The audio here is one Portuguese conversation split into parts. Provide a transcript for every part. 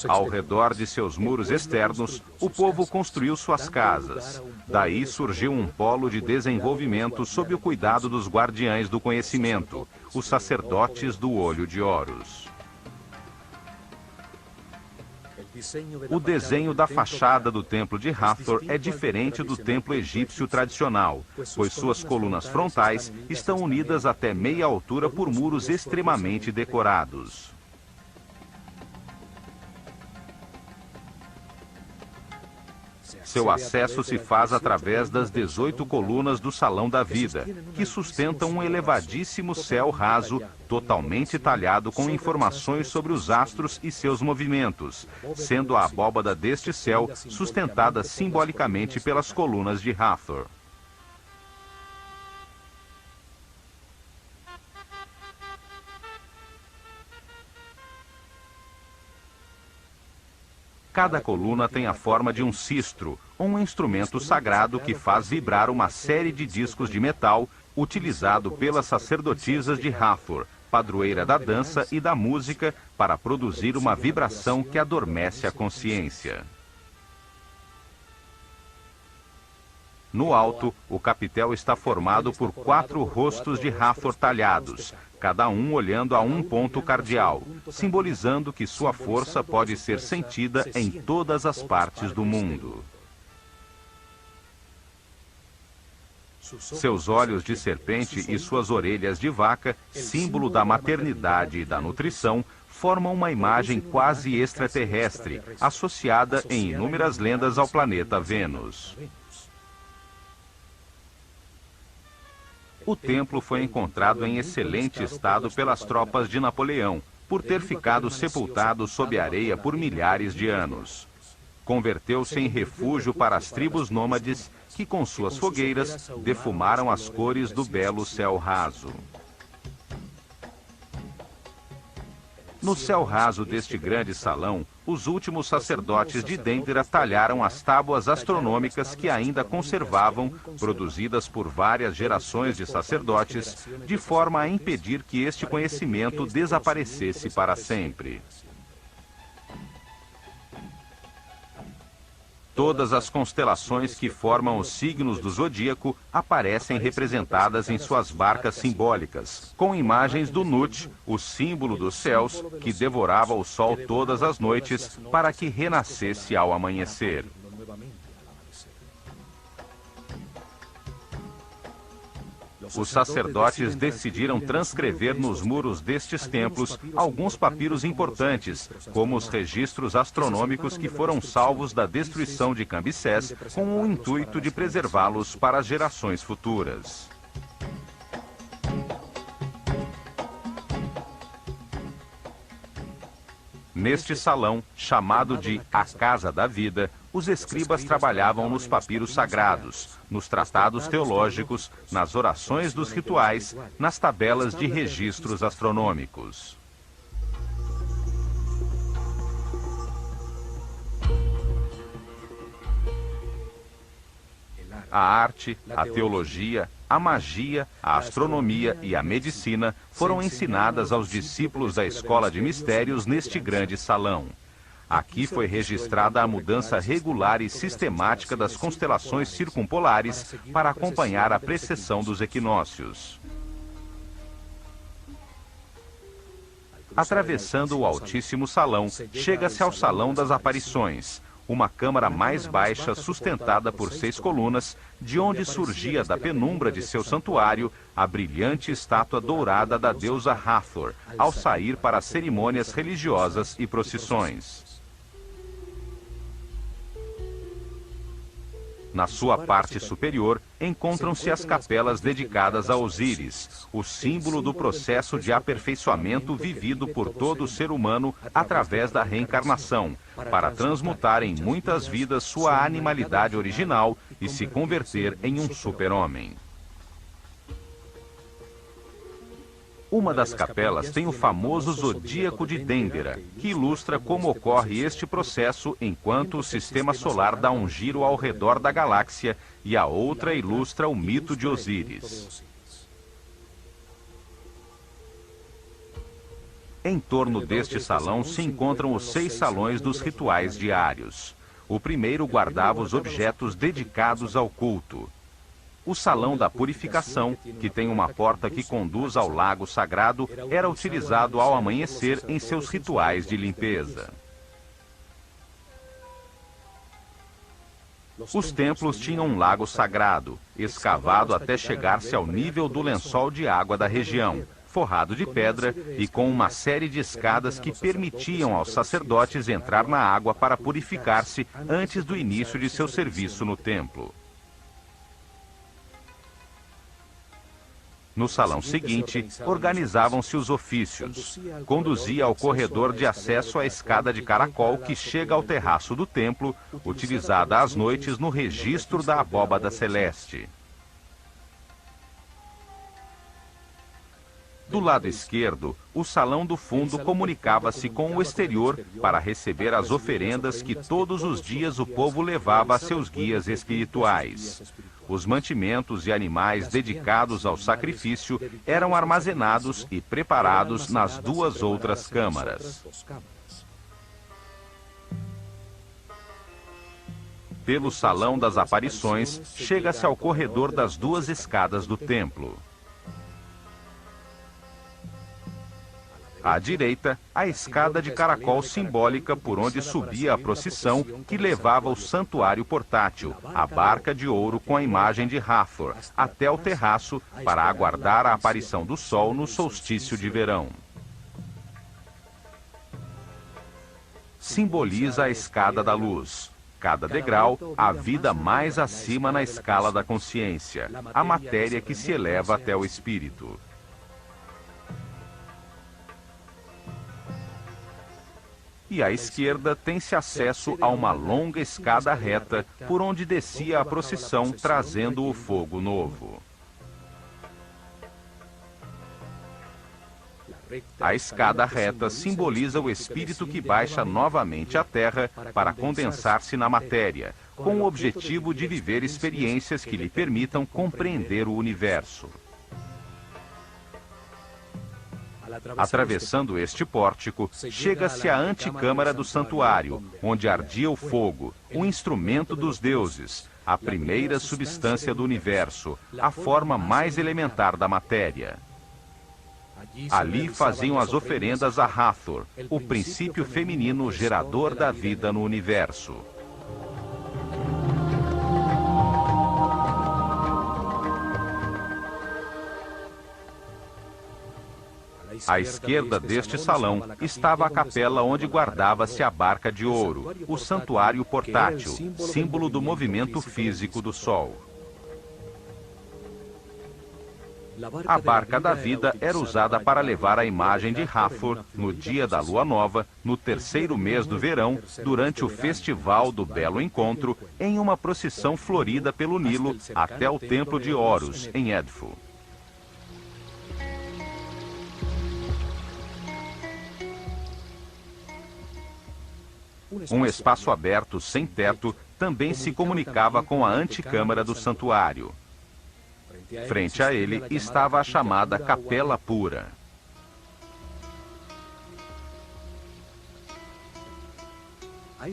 Ao redor de seus muros externos, o povo construiu suas casas. Daí surgiu um polo de desenvolvimento sob o cuidado dos guardiães do conhecimento, os sacerdotes do Olho de Horus. O desenho da fachada do templo de Hathor é diferente do templo egípcio tradicional, pois suas colunas frontais estão unidas até meia altura por muros extremamente decorados. Seu acesso se faz através das 18 colunas do Salão da Vida, que sustentam um elevadíssimo céu raso, totalmente talhado com informações sobre os astros e seus movimentos, sendo a abóbada deste céu sustentada simbolicamente pelas colunas de Hathor. Cada coluna tem a forma de um sistro, um instrumento sagrado que faz vibrar uma série de discos de metal utilizado pelas sacerdotisas de Hathor, padroeira da dança e da música, para produzir uma vibração que adormece a consciência. No alto, o capitel está formado por 4 rostos de Hathor talhados, cada um olhando a um ponto cardial, simbolizando que sua força pode ser sentida em todas as partes do mundo. Seus olhos de serpente e suas orelhas de vaca, símbolo da maternidade e da nutrição, formam uma imagem quase extraterrestre, associada em inúmeras lendas ao planeta Vênus. O templo foi encontrado em excelente estado pelas tropas de Napoleão, por ter ficado sepultado sob areia por milhares de anos. Converteu-se em refúgio para as tribos nômades que, com suas fogueiras, defumaram as cores do belo céu raso. No céu raso deste grande salão, os últimos sacerdotes de Dendera talharam as tábuas astronômicas que ainda conservavam, produzidas por várias gerações de sacerdotes, de forma a impedir que este conhecimento desaparecesse para sempre. Todas as constelações que formam os signos do zodíaco aparecem representadas em suas barcas simbólicas, com imagens do Nut, o símbolo dos céus, que devorava o sol todas as noites para que renascesse ao amanhecer. Os sacerdotes decidiram transcrever nos muros destes templos alguns papiros importantes, como os registros astronômicos que foram salvos da destruição de Cambyses, com o intuito de preservá-los para as gerações futuras. Neste salão, chamado de A Casa da Vida, os escribas trabalhavam nos papiros sagrados, nos tratados teológicos, nas orações dos rituais, nas tabelas de registros astronômicos. A arte, a teologia, a magia, a astronomia e a medicina foram ensinadas aos discípulos da Escola de Mistérios neste grande salão. Aqui foi registrada a mudança regular e sistemática das constelações circumpolares para acompanhar a precessão dos equinócios. Atravessando o altíssimo salão, chega-se ao Salão das Aparições, uma câmara mais baixa sustentada por 6 colunas, de onde surgia da penumbra de seu santuário a brilhante estátua dourada da deusa Hathor, ao sair para as cerimônias religiosas e procissões. Na sua parte superior, encontram-se as capelas dedicadas a Osíris, o símbolo do processo de aperfeiçoamento vivido por todo ser humano através da reencarnação, para transmutar em muitas vidas sua animalidade original e se converter em um super-homem. Uma das capelas tem o famoso zodíaco de Dendera, que ilustra como ocorre este processo enquanto o sistema solar dá um giro ao redor da galáxia, e a outra ilustra o mito de Osíris. Em torno deste salão se encontram os 6 salões dos rituais diários. O primeiro guardava os objetos dedicados ao culto. O salão da purificação, que tem uma porta que conduz ao lago sagrado, era utilizado ao amanhecer em seus rituais de limpeza. Os templos tinham um lago sagrado, escavado até chegar-se ao nível do lençol de água da região, forrado de pedra e com uma série de escadas que permitiam aos sacerdotes entrar na água para purificar-se antes do início de seu serviço no templo. No salão seguinte, organizavam-se os ofícios. Conduzia ao corredor de acesso à escada de caracol que chega ao terraço do templo, utilizada às noites no registro da abóbada celeste. Do lado esquerdo, o salão do fundo comunicava-se com o exterior para receber as oferendas que todos os dias o povo levava a seus guias espirituais. Os mantimentos e animais dedicados ao sacrifício eram armazenados e preparados nas 2 outras câmaras. Pelo Salão das Aparições, chega-se ao corredor das 2 escadas do templo. À direita, a escada de caracol simbólica por onde subia a procissão que levava o santuário portátil, a barca de ouro com a imagem de Hathor, até o terraço para aguardar a aparição do sol no solstício de verão. Simboliza a escada da luz. Cada degrau, a vida mais acima na escala da consciência, a matéria que se eleva até o espírito. E à esquerda tem-se acesso a uma longa escada reta por onde descia a procissão trazendo o fogo novo. A escada reta simboliza o espírito que baixa novamente à Terra para condensar-se na matéria, com o objetivo de viver experiências que lhe permitam compreender o universo. Atravessando este pórtico, chega-se à antecâmara do santuário, onde ardia o fogo, o instrumento dos deuses, a primeira substância do universo, a forma mais elementar da matéria. Ali faziam as oferendas a Hathor, o princípio feminino gerador da vida no universo. À esquerda deste salão estava a capela onde guardava-se a barca de ouro, o santuário portátil, símbolo do movimento físico do Sol. A barca da vida era usada para levar a imagem de Hathor no dia da lua nova, no 3º mês do verão, durante o Festival do Belo Encontro, em uma procissão florida pelo Nilo até o Templo de Horus, em Edfu. Um espaço aberto sem teto também se comunicava com a antecâmara do santuário. Frente a ele estava a chamada Capela Pura.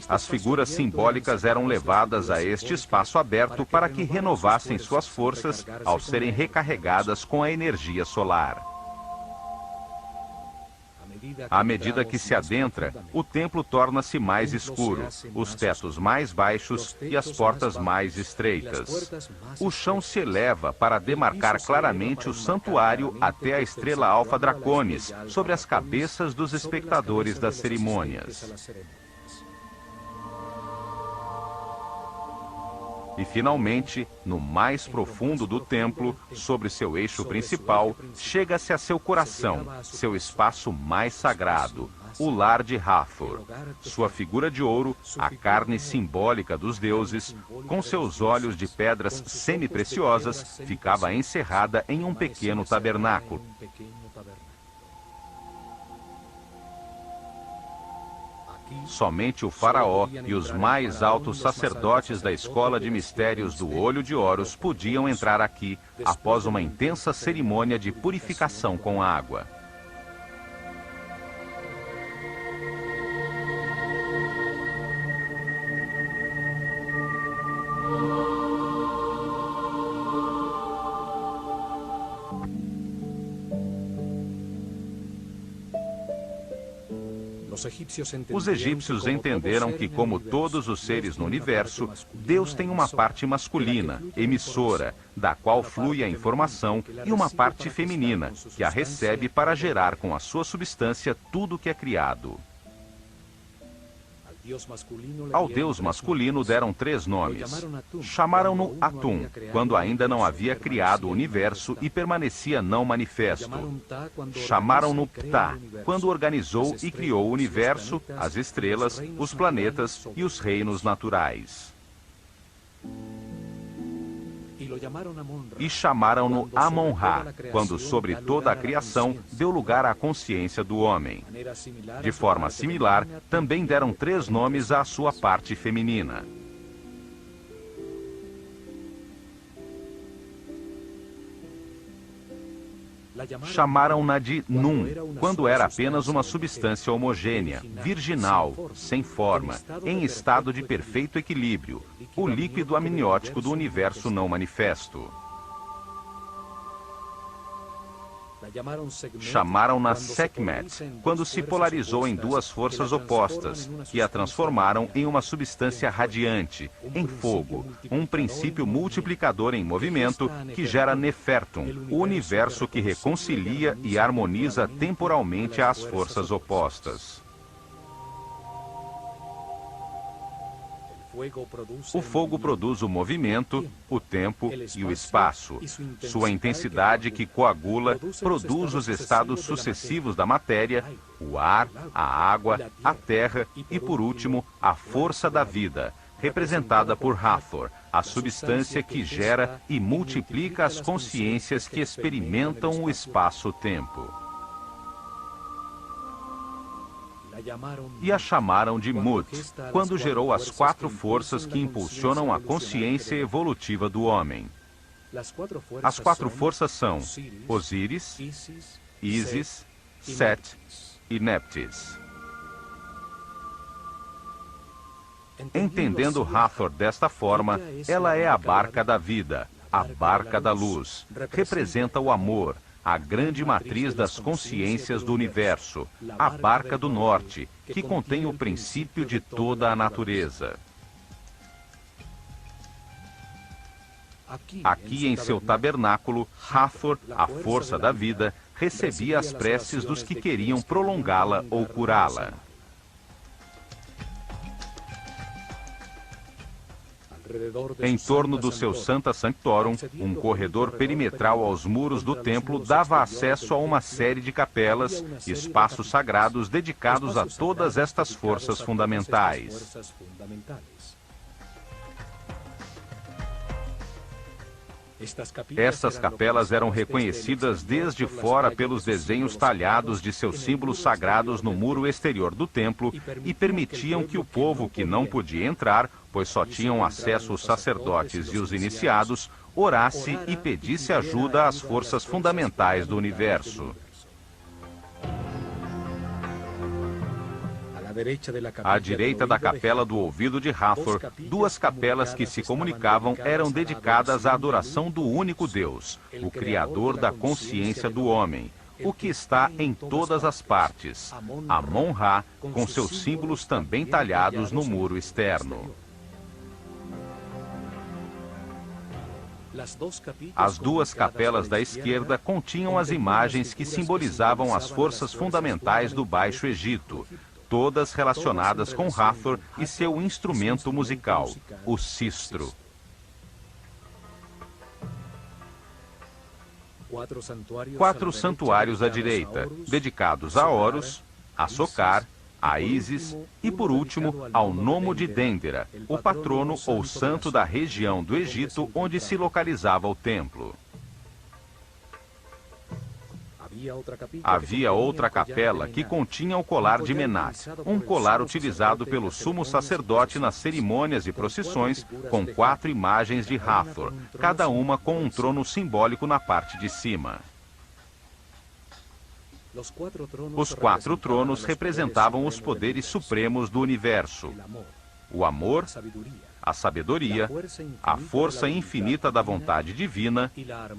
As figuras simbólicas eram levadas a este espaço aberto para que renovassem suas forças ao serem recarregadas com a energia solar. À medida que se adentra, o templo torna-se mais escuro, os tetos mais baixos e as portas mais estreitas. O chão se eleva para demarcar claramente o santuário até a estrela Alfa Draconis, sobre as cabeças dos espectadores das cerimônias. E, finalmente, no mais profundo do templo, sobre seu eixo principal, chega-se a seu coração, seu espaço mais sagrado, o lar de Hathor. Sua figura de ouro, a carne simbólica dos deuses, com seus olhos de pedras semi-preciosas, ficava encerrada em um pequeno tabernáculo. Somente o faraó e os mais altos sacerdotes da escola de mistérios do Olho de Horus podiam entrar aqui após uma intensa cerimônia de purificação com água. Os egípcios entenderam que, como todos os seres no universo, Deus tem uma parte masculina, emissora, da qual flui a informação, e uma parte feminina, que a recebe para gerar com a sua substância tudo que é criado. Ao Deus masculino deram 3 nomes. Chamaram-no Atum, quando ainda não havia criado o universo e permanecia não manifesto. Chamaram-no Ptah, quando organizou e criou o universo, as estrelas, os planetas e os reinos naturais. E chamaram-no Amon-Ra, quando sobre toda a criação deu lugar à consciência do homem. De forma similar, também deram 3 nomes à sua parte feminina. Chamaram-na de Nun, quando era apenas uma substância homogênea, virginal, sem forma, em estado de perfeito equilíbrio, o líquido amniótico do universo não manifesto. Chamaram-na Sekhmet, quando se polarizou em 2 forças opostas, que a transformaram em uma substância radiante, em fogo, um princípio multiplicador em movimento que gera Nefertum, o universo que reconcilia e harmoniza temporalmente as forças opostas. O fogo produz o movimento, o tempo e o espaço. Sua intensidade, que coagula, produz os estados sucessivos da matéria, o ar, a água, a terra e, por último, a força da vida, representada por Hathor, a substância que gera e multiplica as consciências que experimentam o espaço-tempo. E a chamaram de Mut, quando gerou as 4 forças que impulsionam a consciência evolutiva do homem. As 4 forças são Osíris, Ísis, Set e Neptis. Entendendo Hathor desta forma, ela é a barca da vida, a barca da luz, representa o amor, a grande matriz das consciências do universo, a barca do norte, que contém o princípio de toda a natureza. Aqui em seu tabernáculo, Hathor, a força da vida, recebia as preces dos que queriam prolongá-la ou curá-la. Em torno do seu Sancta Sanctorum, um corredor perimetral aos muros do templo dava acesso a uma série de capelas, espaços sagrados dedicados a todas estas forças fundamentais. Estas capelas eram reconhecidas desde fora pelos desenhos talhados de seus símbolos sagrados no muro exterior do templo e permitiam que o povo que não podia entrar, pois só tinham acesso os sacerdotes e os iniciados, orasse e pedisse ajuda às forças fundamentais do universo. À direita da capela do ouvido de Hathor, 2 capelas que se comunicavam eram dedicadas à adoração do único Deus, o Criador da consciência do homem, o que está em todas as partes, Amon-Ra, com seus símbolos também talhados no muro externo. As 2 capelas da esquerda continham as imagens que simbolizavam as forças fundamentais do Baixo Egito, todas relacionadas com Hathor e seu instrumento musical, o sistro. 4 santuários à direita, dedicados a Horus, a Sokar, a Ísis e, por último, ao Nomo de Dendera, o patrono ou santo da região do Egito onde se localizava o templo. Havia outra capela que continha o colar de Menat, um colar utilizado pelo sumo sacerdote nas cerimônias e procissões, com 4 imagens de Hathor, cada uma com um trono simbólico na parte de cima. Os 4 tronos representavam os poderes supremos do universo: o amor, a sabedoria, a força infinita da vontade divina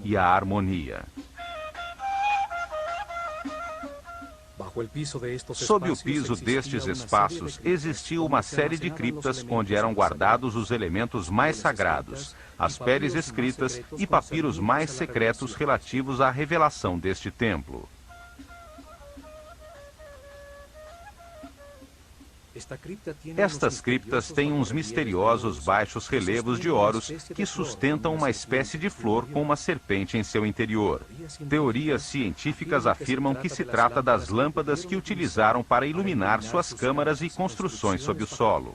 e a harmonia. Sob o piso destes espaços existia uma série de criptas onde eram guardados os elementos mais sagrados, as peles escritas e papiros mais secretos relativos à revelação deste templo. Estas criptas têm uns misteriosos baixos relevos de Horus que sustentam uma espécie de flor com uma serpente em seu interior. Teorias científicas afirmam que se trata das lâmpadas que utilizaram para iluminar suas câmaras e construções sob o solo.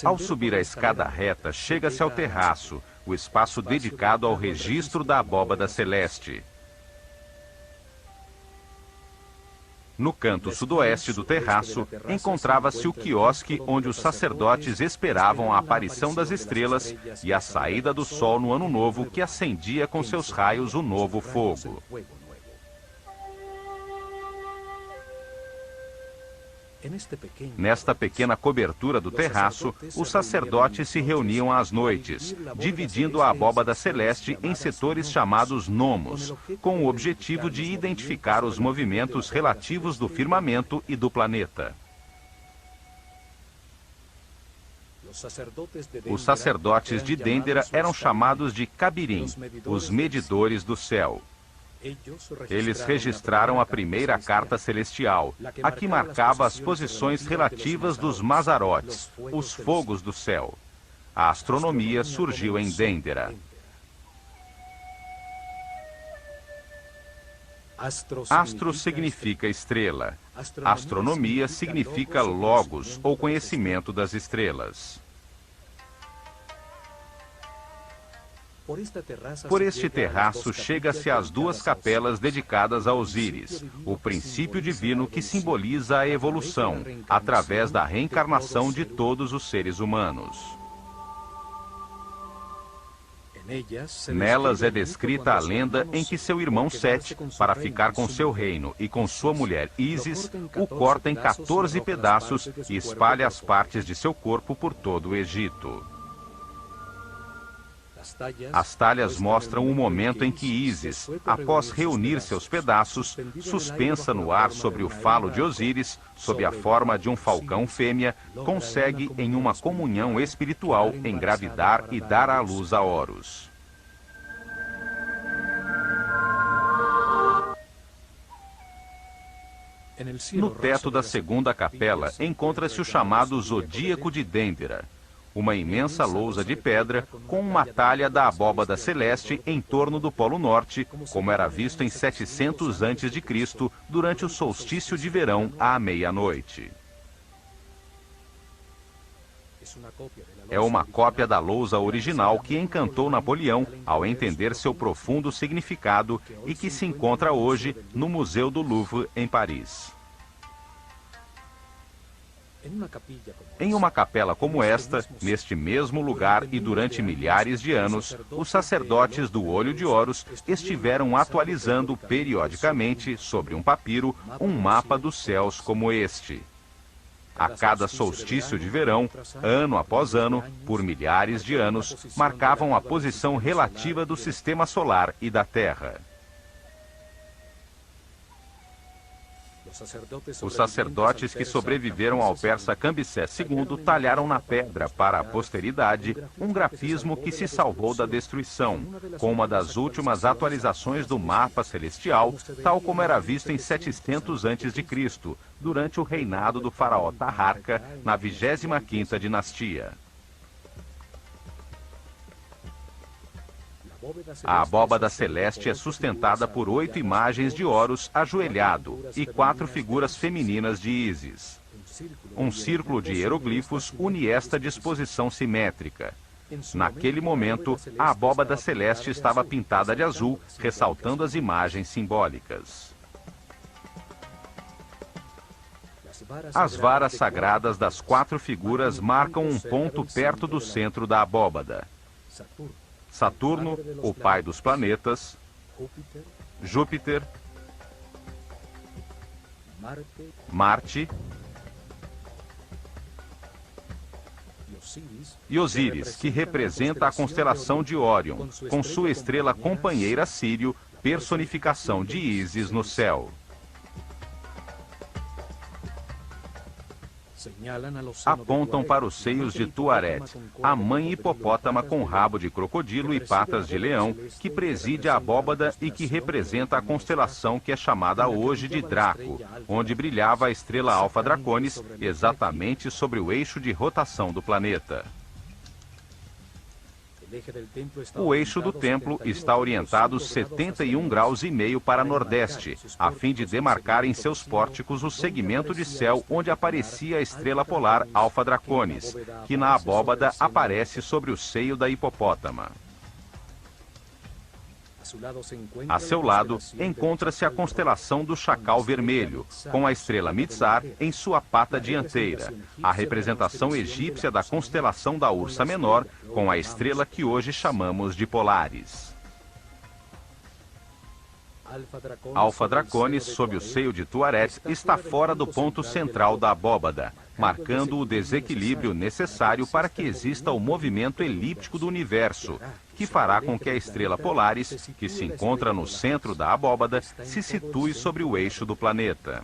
Ao subir a escada reta, chega-se ao terraço, o espaço dedicado ao registro da abóbada celeste. No canto sudoeste do terraço, encontrava-se o quiosque onde os sacerdotes esperavam a aparição das estrelas e a saída do sol no ano novo que acendia com seus raios o novo fogo. Nesta pequena cobertura do terraço, os sacerdotes se reuniam às noites, dividindo a abóbada celeste em setores chamados nomos, com o objetivo de identificar os movimentos relativos do firmamento e do planeta. Os sacerdotes de Dendera eram chamados de Cabirim, os medidores do céu. Eles registraram a primeira carta celestial, a que marcava as posições relativas dos Mazarotes, os fogos do céu. A astronomia surgiu em Dendera. Astro significa estrela. Astronomia significa logos, ou conhecimento das estrelas. Por este terraço chega-se às duas capelas dedicadas a Osíris, o princípio divino que simboliza a evolução, através da reencarnação de todos os seres humanos. Nelas é descrita a lenda em que seu irmão Sete, para ficar com seu reino e com sua mulher Ísis, o corta em 14 pedaços e espalha as partes de seu corpo por todo o Egito. As talhas mostram o momento em que Ísis, após reunir seus pedaços, suspensa no ar sobre o falo de Osíris, sob a forma de um falcão fêmea, consegue, em uma comunhão espiritual, engravidar e dar à luz a Horus. No teto da segunda capela encontra-se o chamado Zodíaco de Dendera, uma imensa lousa de pedra com uma talha da abóbada celeste em torno do Polo Norte, como era visto em 700 a.C., durante o solstício de verão à meia-noite. É uma cópia da lousa original que encantou Napoleão ao entender seu profundo significado e que se encontra hoje no Museu do Louvre, em Paris. Em uma capela como esta, neste mesmo lugar e durante milhares de anos, os sacerdotes do Olho de Horus estiveram atualizando periodicamente, sobre um papiro, um mapa dos céus como este. A cada solstício de verão, ano após ano, por milhares de anos, marcavam a posição relativa do sistema solar e da Terra. Os sacerdotes que sobreviveram ao persa Cambyses II talharam na pedra para a posteridade um grafismo que se salvou da destruição, com uma das últimas atualizações do mapa celestial, tal como era visto em 700 a.C., durante o reinado do faraó Taharka, na 25ª dinastia. A abóbada celeste é sustentada por 8 imagens de Horus ajoelhado e 4 figuras femininas de Ísis. Um círculo de hieroglifos une esta disposição simétrica. Naquele momento, a abóbada celeste estava pintada de azul, ressaltando as imagens simbólicas. As varas sagradas das 4 figuras marcam um ponto perto do centro da abóbada. Saturno, o pai dos planetas, Júpiter, E Osíris, que representa a constelação de Órion, com sua estrela companheira Sírio, personificação de Ísis no céu. Apontam para os seios de Tuaret, a mãe hipopótama com rabo de crocodilo e patas de leão, que preside a abóbada e que representa a constelação que é chamada hoje de Draco, onde brilhava a estrela Alfa Draconis, exatamente sobre o eixo de rotação do planeta. O eixo do templo está orientado 71,5 graus para nordeste, a fim de demarcar em seus pórticos o segmento de céu onde aparecia a estrela polar Alfa Draconis, que na abóbada aparece sobre o seio da hipopótama. A seu lado, encontra-se a constelação do Chacal Vermelho, com a estrela Mizar em sua pata dianteira, a representação egípcia da constelação da Ursa Menor, com a estrela que hoje chamamos de Polaris. Alfa Draconis, sob o seio de Tuaret, está fora do ponto central da abóbada, marcando o desequilíbrio necessário para que exista o movimento elíptico do universo, que fará com que a estrela Polaris, que se encontra no centro da abóbada, se situe sobre o eixo do planeta.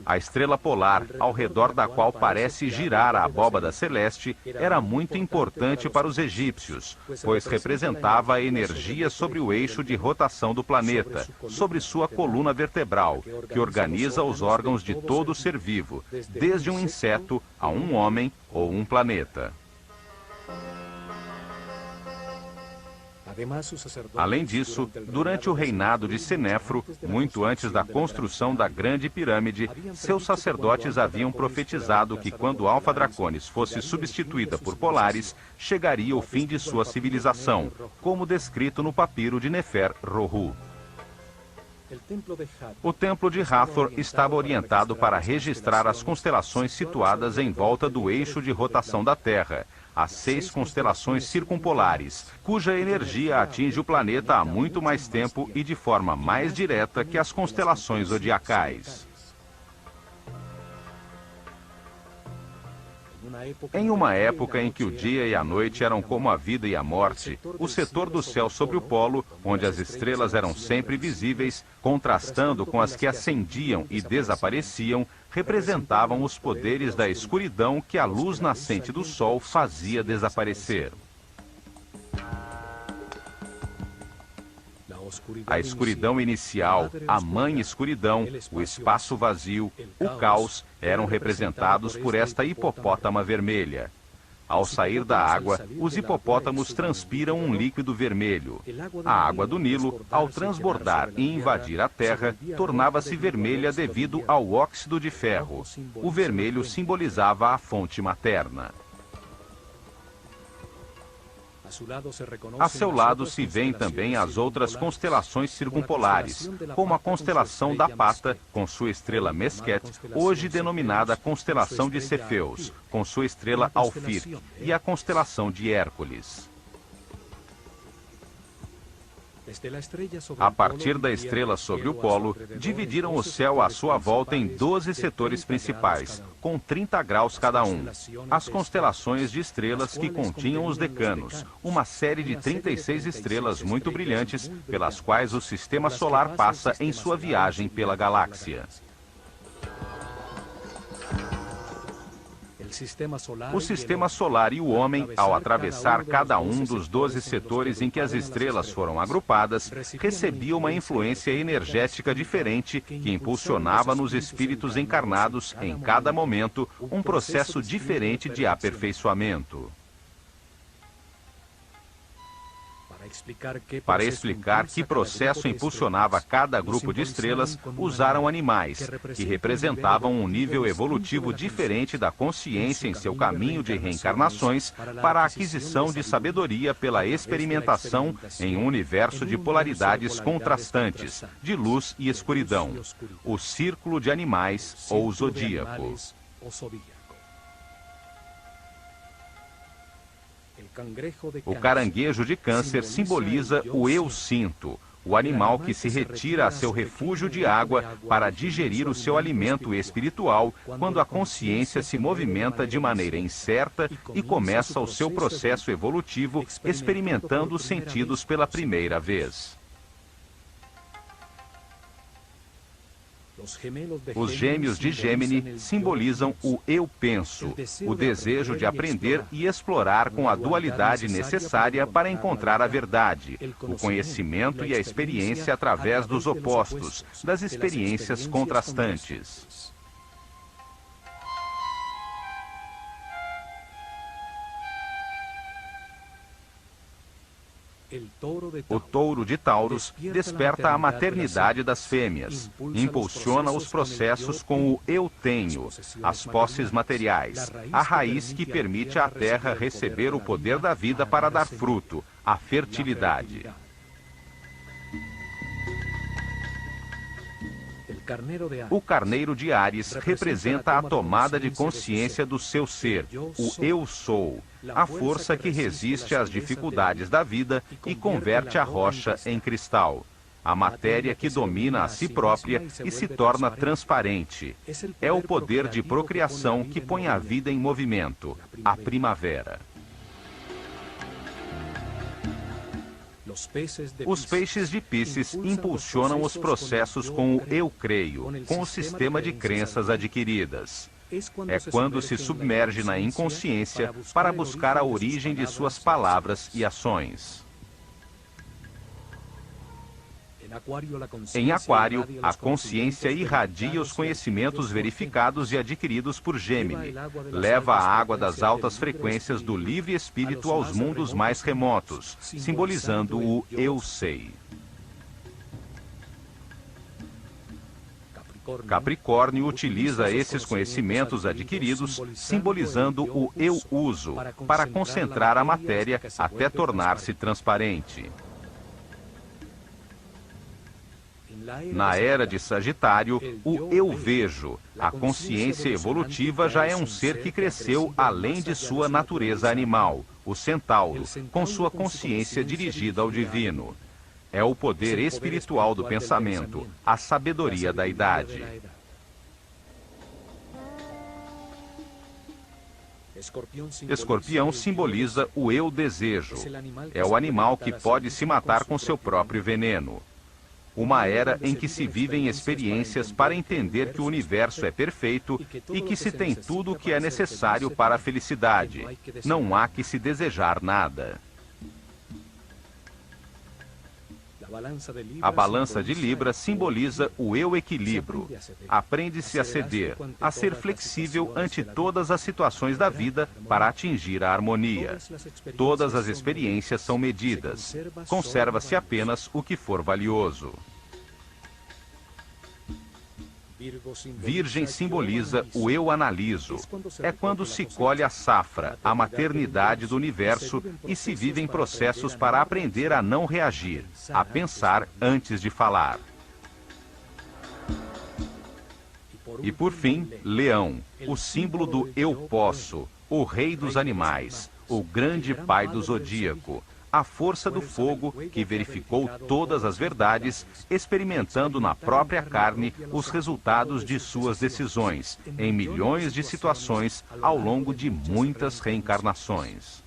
A estrela polar, ao redor da qual parece girar a abóbada celeste, era muito importante para os egípcios, pois representava a energia sobre o eixo de rotação do planeta, sobre sua coluna vertebral, que organiza os órgãos de todo ser vivo, desde um inseto a um homem ou um planeta. Além disso, durante o reinado de Senéfro, muito antes da construção da Grande Pirâmide, seus sacerdotes haviam profetizado que quando Alfa Draconis fosse substituída por Polaris, chegaria o fim de sua civilização, como descrito no papiro de Nefer-Rohu. O templo de Hathor estava orientado para registrar as constelações situadas em volta do eixo de rotação da Terra, as 6 constelações circumpolares, cuja energia atinge o planeta há muito mais tempo e de forma mais direta que as constelações zodiacais. Em uma época em que o dia e a noite eram como a vida e a morte, o setor do céu sobre o polo, onde as estrelas eram sempre visíveis, contrastando com as que ascendiam e desapareciam, representavam os poderes da escuridão que a luz nascente do sol fazia desaparecer. A escuridão inicial, a mãe escuridão, o espaço vazio, o caos, eram representados por esta hipopótama vermelha. Ao sair da água, os hipopótamos transpiram um líquido vermelho. A água do Nilo, ao transbordar e invadir a terra, tornava-se vermelha devido ao óxido de ferro. O vermelho simbolizava a fonte materna. A seu lado se veem também as outras constelações circumpolares, como a constelação da Pata, com sua estrela Mesquet, hoje denominada constelação de Cefeus, com sua estrela Alfir, e a constelação de Hércules. A partir da estrela sobre o polo, dividiram o céu à sua volta em 12 setores principais, com 30 graus cada um. As constelações de estrelas que continham os decanos, uma série de 36 estrelas muito brilhantes, pelas quais o sistema solar passa em sua viagem pela galáxia. O sistema solar e o homem, ao atravessar cada um dos 12 setores em que as estrelas foram agrupadas, recebia uma influência energética diferente que impulsionava nos espíritos encarnados, em cada momento, um processo diferente de aperfeiçoamento. Para explicar que processo impulsionava cada grupo de estrelas, usaram animais, que representavam um nível evolutivo diferente da consciência em seu caminho de reencarnações, para a aquisição de sabedoria pela experimentação em um universo de polaridades contrastantes, de luz e escuridão, o círculo de animais ou zodíaco. O caranguejo de Câncer simboliza o eu sinto, o animal que se retira a seu refúgio de água para digerir o seu alimento espiritual quando a consciência se movimenta de maneira incerta e começa o seu processo evolutivo experimentando os sentidos pela primeira vez. Os gêmeos de Gêmini simbolizam o eu penso, o desejo de aprender e explorar com a dualidade necessária para encontrar a verdade, o conhecimento e a experiência através dos opostos, das experiências contrastantes. O touro de Taurus desperta a maternidade das fêmeas, impulsiona os processos com o eu tenho, as posses materiais, a raiz que permite à terra receber o poder da vida para dar fruto, a fertilidade. O carneiro de Áries representa a tomada de consciência do seu ser, o eu sou, a força que resiste às dificuldades da vida e converte a rocha em cristal, a matéria que domina a si própria e se torna transparente. É o poder de procriação que põe a vida em movimento, a primavera. Os peixes de Pícis impulsionam os processos com o eu creio, com o sistema de crenças adquiridas. É quando se submerge na inconsciência para buscar a origem de suas palavras e ações. Em Aquário, a consciência irradia os conhecimentos verificados e adquiridos por Gêmini. Leva a água das altas frequências do livre espírito aos mundos mais remotos, simbolizando o eu sei. Capricórnio utiliza esses conhecimentos adquiridos, simbolizando o eu uso, para concentrar a matéria até tornar-se transparente. Na era de Sagitário, o eu vejo, a consciência evolutiva já é um ser que cresceu além de sua natureza animal, o centauro, com sua consciência dirigida ao divino. É o poder espiritual do pensamento, a sabedoria da idade. Escorpião simboliza o eu desejo. É o animal que pode se matar com seu próprio veneno. Uma era em que se vivem experiências para entender que o universo é perfeito e que se tem tudo o que é necessário para a felicidade. Não há que se desejar nada. A balança de Libra simboliza o eu equilíbrio. Aprende-se a ceder, a ser flexível ante todas as situações da vida para atingir a harmonia. Todas as experiências são medidas. Conserva-se apenas o que for valioso. Virgem simboliza o eu analiso. É quando se colhe a safra, a maternidade do universo e se vivem processos para aprender a não reagir, a pensar antes de falar. E por fim, Leão, o símbolo do eu posso, o rei dos animais, o grande pai do zodíaco. A força do fogo que verificou todas as verdades, experimentando na própria carne os resultados de suas decisões, em milhões de situações ao longo de muitas reencarnações.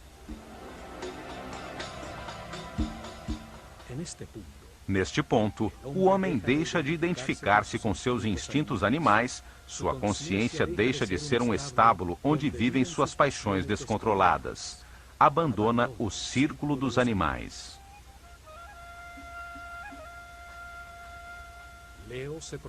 Neste ponto, o homem deixa de identificar-se com seus instintos animais, sua consciência deixa de ser um estábulo onde vivem suas paixões descontroladas. Abandona o círculo dos animais.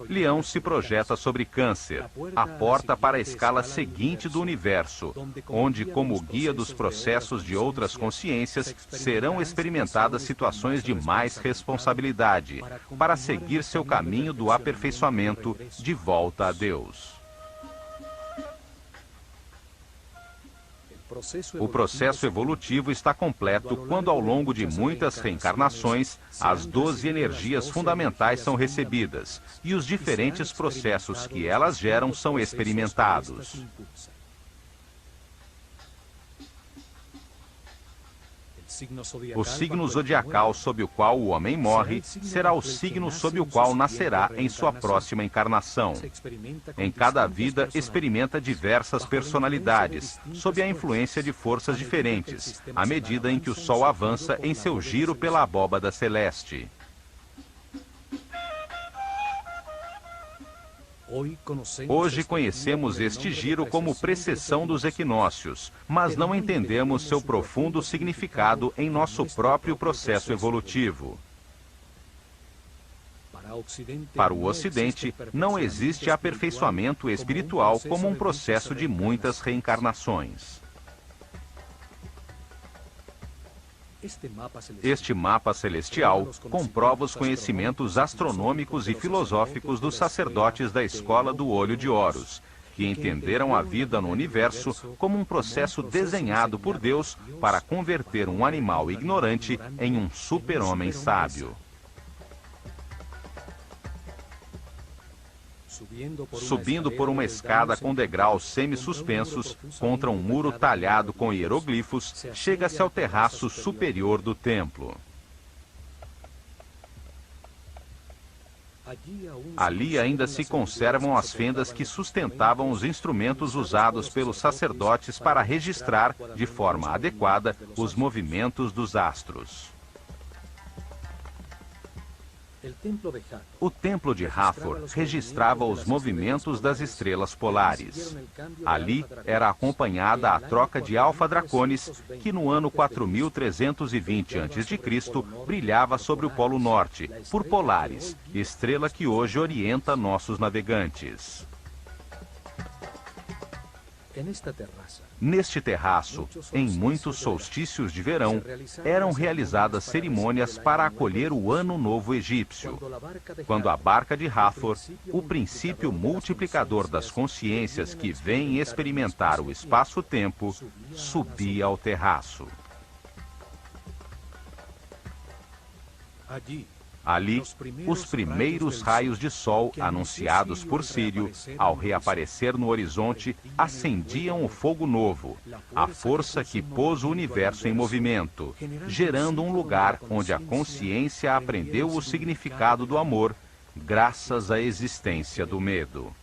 Leão se projeta sobre Câncer, a porta para a escala seguinte do universo, onde, como guia dos processos de outras consciências, serão experimentadas situações de mais responsabilidade, para seguir seu caminho do aperfeiçoamento de volta a Deus. O processo evolutivo está completo quando, ao longo de muitas reencarnações, as 12 energias fundamentais são recebidas e os diferentes processos que elas geram são experimentados. O signo zodiacal sob o qual o homem morre será o signo sob o qual nascerá em sua próxima encarnação. Em cada vida, experimenta diversas personalidades, sob a influência de forças diferentes, à medida em que o Sol avança em seu giro pela abóbada celeste. Hoje conhecemos este giro como precessão dos equinócios, mas não entendemos seu profundo significado em nosso próprio processo evolutivo. Para o Ocidente, não existe aperfeiçoamento espiritual como um processo de muitas reencarnações. Este mapa celestial comprova os conhecimentos astronômicos e filosóficos dos sacerdotes da escola do Olho de Horus, que entenderam a vida no universo como um processo desenhado por Deus para converter um animal ignorante em um super-homem sábio. Subindo por uma escada com degraus semi-suspensos contra um muro talhado com hieroglifos, chega-se ao terraço superior do templo. Ali ainda se conservam as fendas que sustentavam os instrumentos usados pelos sacerdotes para registrar, de forma adequada, os movimentos dos astros. O templo de Hathor registrava os movimentos das estrelas polares. Ali era acompanhada a troca de Alfa Draconis, que no ano 4320 a.C. brilhava sobre o Polo Norte, por Polaris, estrela que hoje orienta nossos navegantes. Neste terraço, em muitos solstícios de verão, eram realizadas cerimônias para acolher o Ano Novo Egípcio, quando a barca de Hathor, o princípio multiplicador das consciências que vêm experimentar o espaço-tempo, subia ao terraço. Ali, os primeiros raios de sol anunciados por Sírio, ao reaparecer no horizonte, acendiam o fogo novo, a força que pôs o universo em movimento, gerando um lugar onde a consciência aprendeu o significado do amor, graças à existência do medo.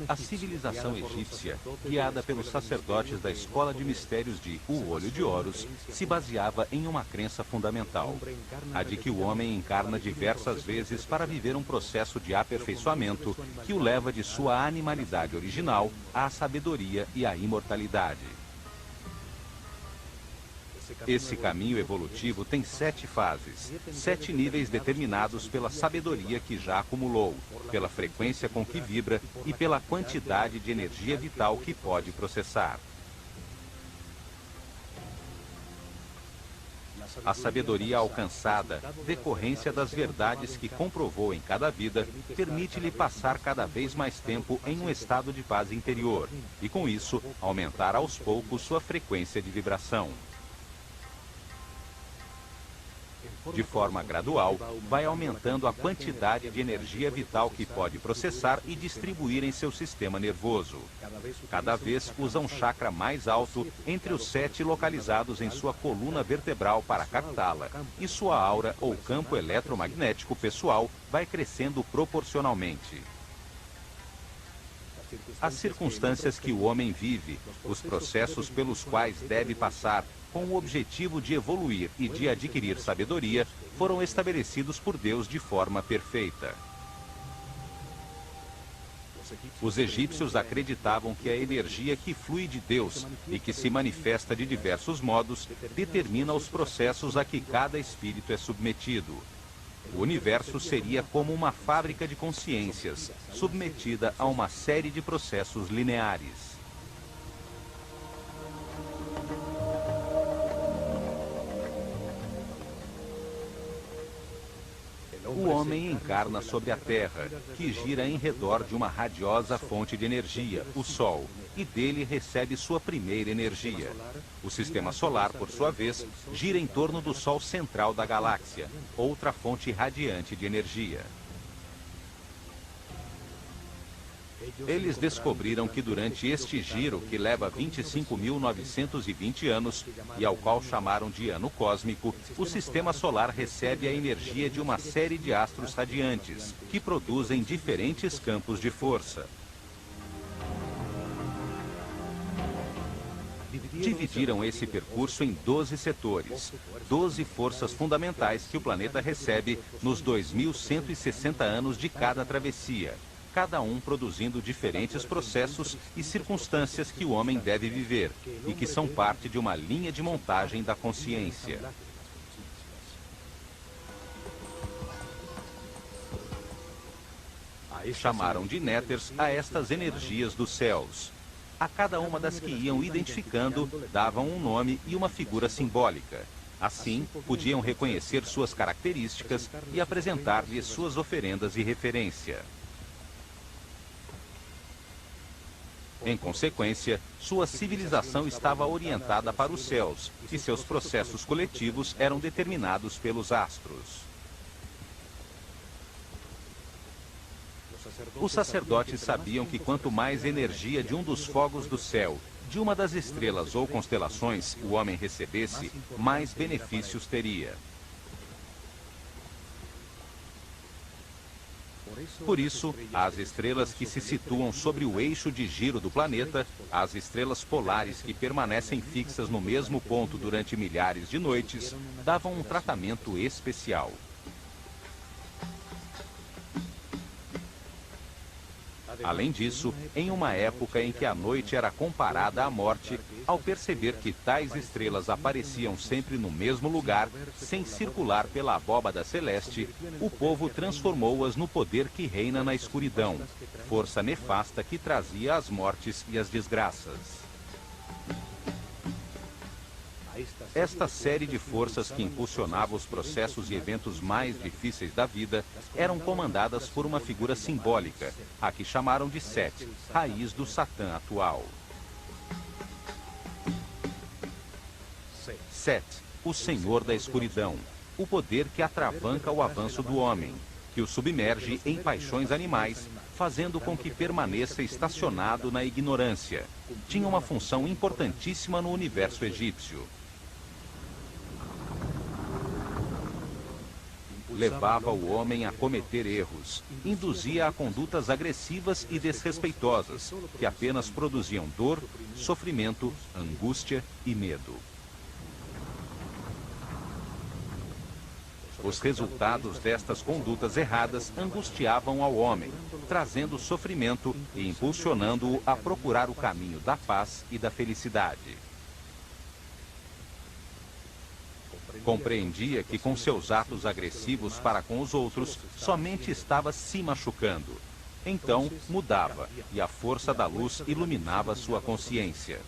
A civilização egípcia, guiada pelos sacerdotes da escola de mistérios de O Olho de Horus, se baseava em uma crença fundamental, a de que o homem encarna diversas vezes para viver um processo de aperfeiçoamento que o leva de sua animalidade original à sabedoria e à imortalidade. Esse caminho evolutivo tem 7 fases, 7 níveis determinados pela sabedoria que já acumulou, pela frequência com que vibra e pela quantidade de energia vital que pode processar. A sabedoria alcançada, decorrência das verdades que comprovou em cada vida, permite-lhe passar cada vez mais tempo em um estado de paz interior e, com isso, aumentar aos poucos sua frequência de vibração. De forma gradual, vai aumentando a quantidade de energia vital que pode processar e distribuir em seu sistema nervoso. Cada vez usa um chakra mais alto entre os 7 localizados em sua coluna vertebral para captá-la, e sua aura ou campo eletromagnético pessoal vai crescendo proporcionalmente. As circunstâncias que o homem vive, os processos pelos quais deve passar, com o objetivo de evoluir e de adquirir sabedoria, foram estabelecidos por Deus de forma perfeita. Os egípcios acreditavam que a energia que flui de Deus e que se manifesta de diversos modos determina os processos a que cada espírito é submetido. O universo seria como uma fábrica de consciências, submetida a uma série de processos lineares. O homem encarna sobre a Terra, que gira em redor de uma radiosa fonte de energia, o Sol, e dele recebe sua primeira energia. O Sistema Solar, por sua vez, gira em torno do Sol central da galáxia, outra fonte radiante de energia. Eles descobriram que durante este giro, que leva 25.920 anos, e ao qual chamaram de ano cósmico, o sistema solar recebe a energia de uma série de astros radiantes, que produzem diferentes campos de força. Dividiram esse percurso em 12 setores, 12 forças fundamentais que o planeta recebe nos 2.160 anos de cada travessia, cada um produzindo diferentes processos e circunstâncias que o homem deve viver e que são parte de uma linha de montagem da consciência. Chamaram de néters a estas energias dos céus. A cada uma das que iam identificando, davam um nome e uma figura simbólica. Assim, podiam reconhecer suas características e apresentar-lhes suas oferendas e referência. Em consequência, sua civilização estava orientada para os céus e seus processos coletivos eram determinados pelos astros. Os sacerdotes sabiam que quanto mais energia de um dos fogos do céu, de uma das estrelas ou constelações, o homem recebesse, mais benefícios teria. Por isso, as estrelas que se situam sobre o eixo de giro do planeta, as estrelas polares que permanecem fixas no mesmo ponto durante milhares de noites, davam um tratamento especial. Além disso, em uma época em que a noite era comparada à morte, ao perceber que tais estrelas apareciam sempre no mesmo lugar, sem circular pela abóbada celeste, o povo transformou-as no poder que reina na escuridão, força nefasta que trazia as mortes e as desgraças. Esta série de forças que impulsionava os processos e eventos mais difíceis da vida eram comandadas por uma figura simbólica, a que chamaram de Set, raiz do Satã atual. Set, o Senhor da Escuridão, o poder que atravanca o avanço do homem, que o submerge em paixões animais, fazendo com que permaneça estacionado na ignorância. Tinha uma função importantíssima no universo egípcio. Levava o homem a cometer erros, induzia a condutas agressivas e desrespeitosas, que apenas produziam dor, sofrimento, angústia e medo. Os resultados destas condutas erradas angustiavam ao homem, trazendo sofrimento e impulsionando-o a procurar o caminho da paz e da felicidade. Compreendia que com seus atos agressivos para com os outros, somente estava se machucando. Então, mudava, e a força da luz iluminava sua consciência.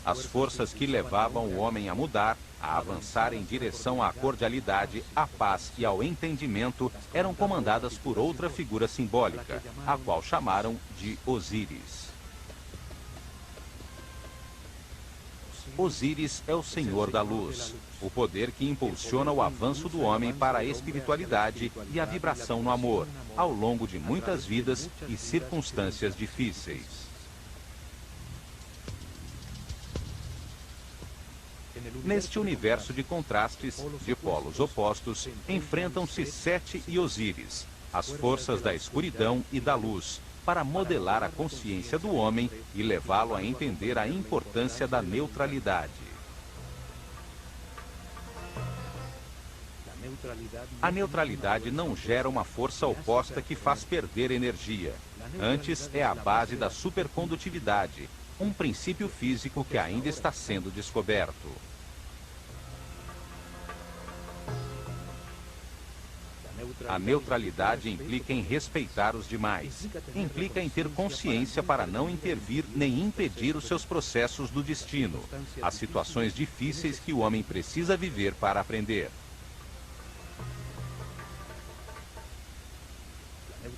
As forças que levavam o homem a mudar, a avançar em direção à cordialidade, à paz e ao entendimento, eram comandadas por outra figura simbólica, a qual chamaram de Osíris. Osíris é o Senhor da Luz, o poder que impulsiona o avanço do homem para a espiritualidade e a vibração no amor, ao longo de muitas vidas e circunstâncias difíceis. Neste universo de contrastes, de polos opostos, enfrentam-se Sete e Osíris, as forças da escuridão e da luz, para modelar a consciência do homem e levá-lo a entender a importância da neutralidade. A neutralidade não gera uma força oposta que faz perder energia. Antes, é a base da supercondutividade, um princípio físico que ainda está sendo descoberto. A neutralidade implica em respeitar os demais. Implica em ter consciência para não intervir nem impedir os seus processos do destino, as situações difíceis que o homem precisa viver para aprender.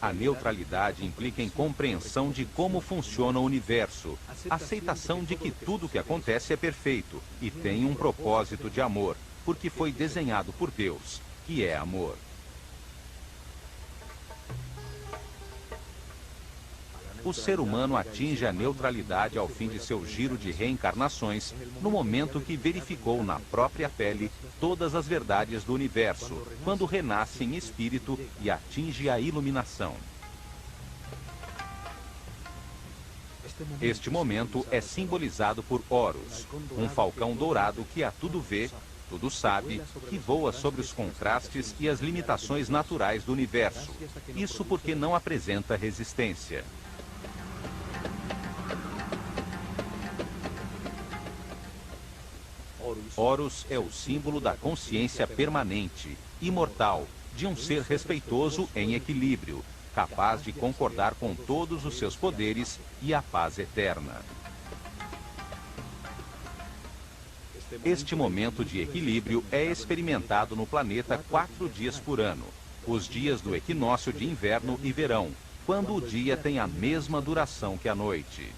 A neutralidade implica em compreensão de como funciona o universo, aceitação de que tudo o que acontece é perfeito e tem um propósito de amor, porque foi desenhado por Deus, que é amor. O ser humano atinge a neutralidade ao fim de seu giro de reencarnações, no momento que verificou na própria pele todas as verdades do universo, quando renasce em espírito e atinge a iluminação. Este momento é simbolizado por Horus, um falcão dourado que a tudo vê, tudo sabe, que voa sobre os contrastes e as limitações naturais do universo. Isso porque não apresenta resistência. Horus é o símbolo da consciência permanente, imortal, de um ser respeitoso em equilíbrio, capaz de concordar com todos os seus poderes e a paz eterna. Este momento de equilíbrio é experimentado no planeta 4 dias por ano, os dias do equinócio de inverno e verão, quando o dia tem a mesma duração que a noite.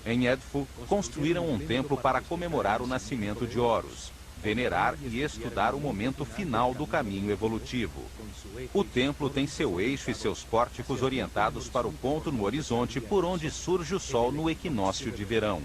Em Edfu, construíram um templo para comemorar o nascimento de Horus, venerar e estudar o momento final do caminho evolutivo. O templo tem seu eixo e seus pórticos orientados para o ponto no horizonte por onde surge o sol no equinócio de verão.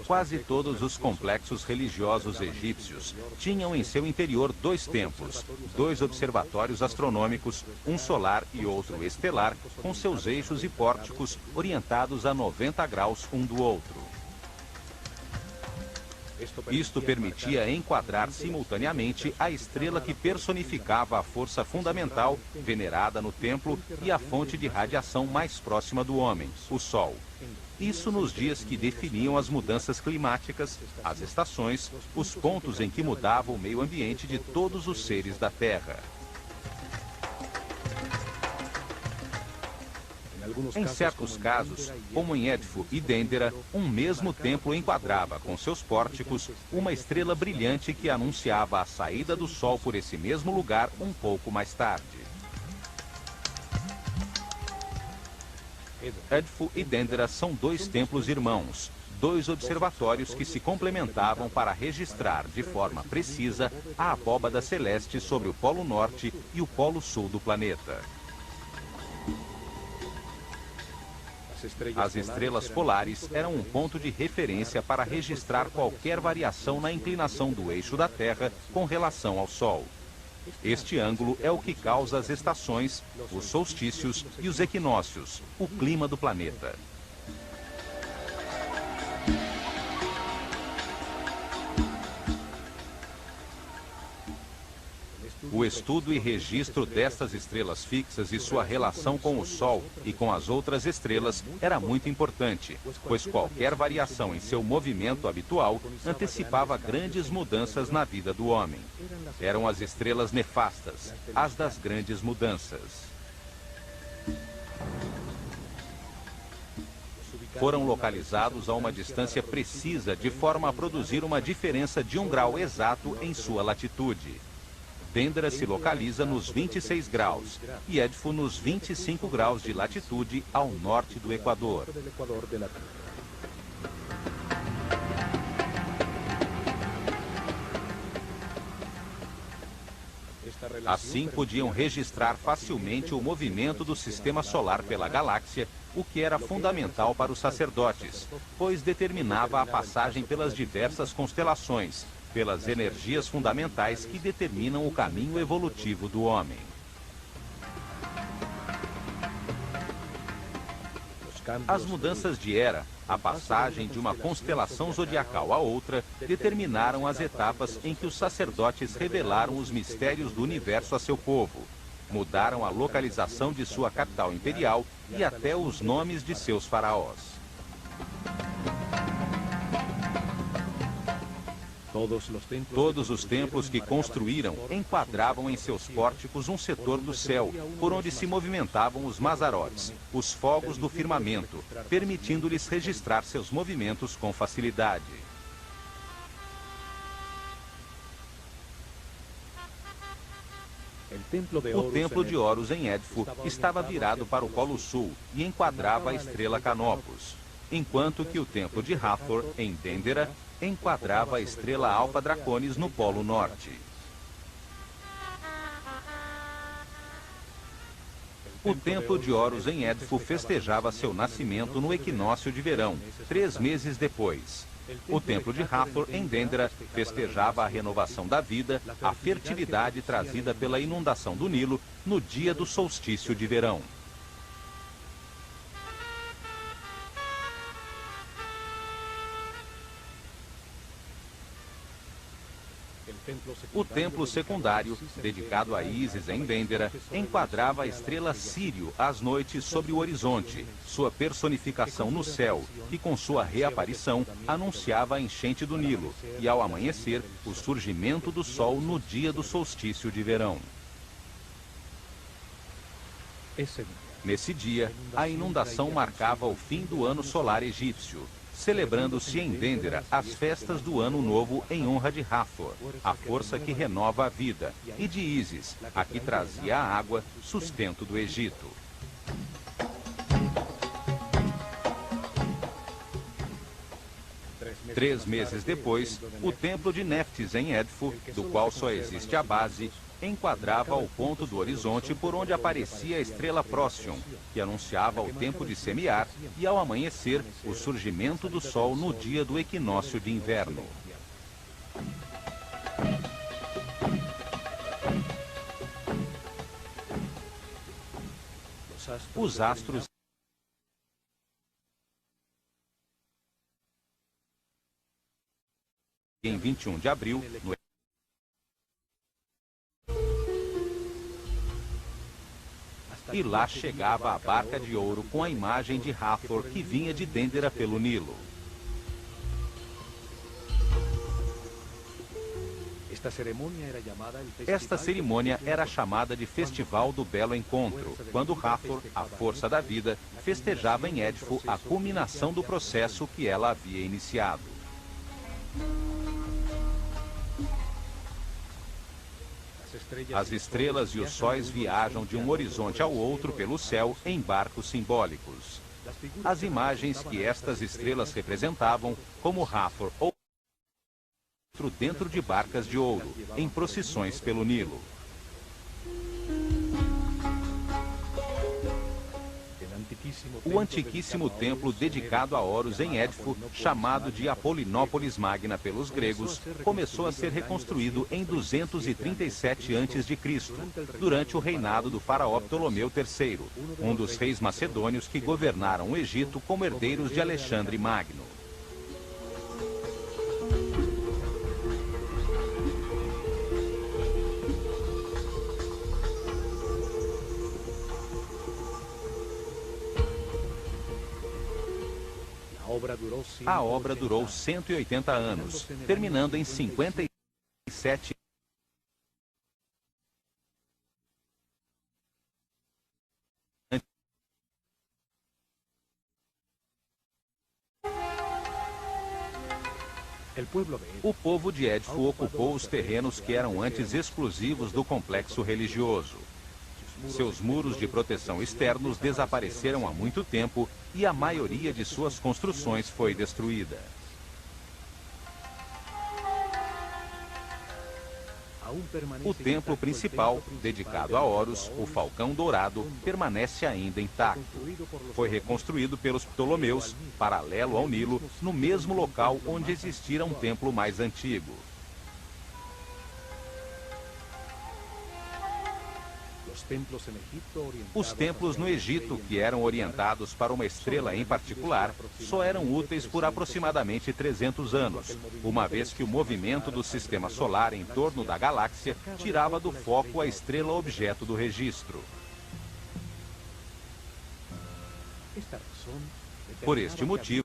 Quase todos os complexos religiosos egípcios tinham em seu interior 2 templos, 2 observatórios astronômicos, um solar e outro estelar, com seus eixos e pórticos orientados a 90 graus um do outro. Isto permitia enquadrar simultaneamente a estrela que personificava a força fundamental venerada no templo e a fonte de radiação mais próxima do homem, o Sol. Isso nos dias que definiam as mudanças climáticas, as estações, os pontos em que mudava o meio ambiente de todos os seres da Terra. Em certos casos, como em Edfu e Dendera, um mesmo templo enquadrava com seus pórticos uma estrela brilhante que anunciava a saída do Sol por esse mesmo lugar um pouco mais tarde. Edfu e Dendera são 2 templos irmãos, 2 observatórios que se complementavam para registrar de forma precisa a abóbada celeste sobre o Polo Norte e o Polo Sul do planeta. As estrelas polares eram um ponto de referência para registrar qualquer variação na inclinação do eixo da Terra com relação ao Sol. Este ângulo é o que causa as estações, os solstícios e os equinócios, o clima do planeta. O estudo e registro destas estrelas fixas e sua relação com o Sol e com as outras estrelas era muito importante, pois qualquer variação em seu movimento habitual antecipava grandes mudanças na vida do homem. Eram as estrelas nefastas, as das grandes mudanças. Foram localizados a uma distância precisa de forma a produzir uma diferença de 1 grau exato em sua latitude. Dendera se localiza nos 26 graus e Edfu nos 25 graus de latitude ao norte do Equador. Assim podiam registrar facilmente o movimento do sistema solar pela galáxia, o que era fundamental para os sacerdotes, pois determinava a passagem pelas diversas constelações, pelas energias fundamentais que determinam o caminho evolutivo do homem. As mudanças de era, a passagem de uma constelação zodiacal a outra, determinaram as etapas em que os sacerdotes revelaram os mistérios do universo a seu povo. Mudaram a localização de sua capital imperial e até os nomes de seus faraós. Todos os templos que construíram enquadravam em seus pórticos um setor do céu, por onde se movimentavam os mazarotes, os fogos do firmamento, permitindo-lhes registrar seus movimentos com facilidade. O templo de Horus em Édifo estava virado para o Polo Sul e enquadrava a estrela Canopus, enquanto que o templo de Hathor, em Dendera, enquadrava a estrela Alpha Draconis no Polo Norte. O templo de Horus em Édifo festejava seu nascimento no equinócio de verão, 3 meses depois. O templo de Hathor, em Dendera, festejava a renovação da vida, a fertilidade trazida pela inundação do Nilo no dia do solstício de verão. O templo secundário, dedicado a Ísis em Dendera, enquadrava a estrela Sírio às noites sobre o horizonte, sua personificação no céu, que com sua reaparição anunciava a enchente do Nilo, e ao amanhecer, o surgimento do sol no dia do solstício de verão. Nesse dia, a inundação marcava o fim do ano solar egípcio, celebrando-se em Dendera as festas do Ano Novo em honra de Hathor, a força que renova a vida, e de Ísis, a que trazia a água, sustento do Egito. Três meses depois, o templo de Neftis em Édifo, do qual só existe a base, enquadrava o ponto do horizonte por onde aparecia a estrela Próxion, que anunciava o tempo de semear, e ao amanhecer, o surgimento do sol no dia do equinócio de inverno. Os astros em 21 de abril, no e lá chegava a barca de ouro com a imagem de Hathor que vinha de Dendera pelo Nilo. Esta cerimônia era chamada de Festival do Belo Encontro, quando Hathor, a força da vida, festejava em Édifo a culminação do processo que ela havia iniciado. As estrelas e os sóis viajam de um horizonte ao outro pelo céu em barcos simbólicos. As imagens que estas estrelas representavam, como Hathor ou outro dentro de barcas de ouro, em procissões pelo Nilo. O antiquíssimo templo dedicado a Horus em Édifo, chamado de Apolinópolis Magna pelos gregos, começou a ser reconstruído em 237 a.C., durante o reinado do faraó Ptolomeu III, um dos reis macedônios que governaram o Egito como herdeiros de Alexandre Magno. A obra durou 180 anos, terminando em 57. O povo de Édifo ocupou os terrenos que eram antes exclusivos do complexo religioso. Seus muros de proteção externos desapareceram há muito tempo e a maioria de suas construções foi destruída. O templo principal, dedicado a Horus, o Falcão Dourado, permanece ainda intacto. Foi reconstruído pelos Ptolomeus, paralelo ao Nilo, no mesmo local onde existira um templo mais antigo. Os templos no Egito, que eram orientados para uma estrela em particular, só eram úteis por aproximadamente 300 anos, uma vez que o movimento do sistema solar em torno da galáxia tirava do foco a estrela objeto do registro. Por este motivo,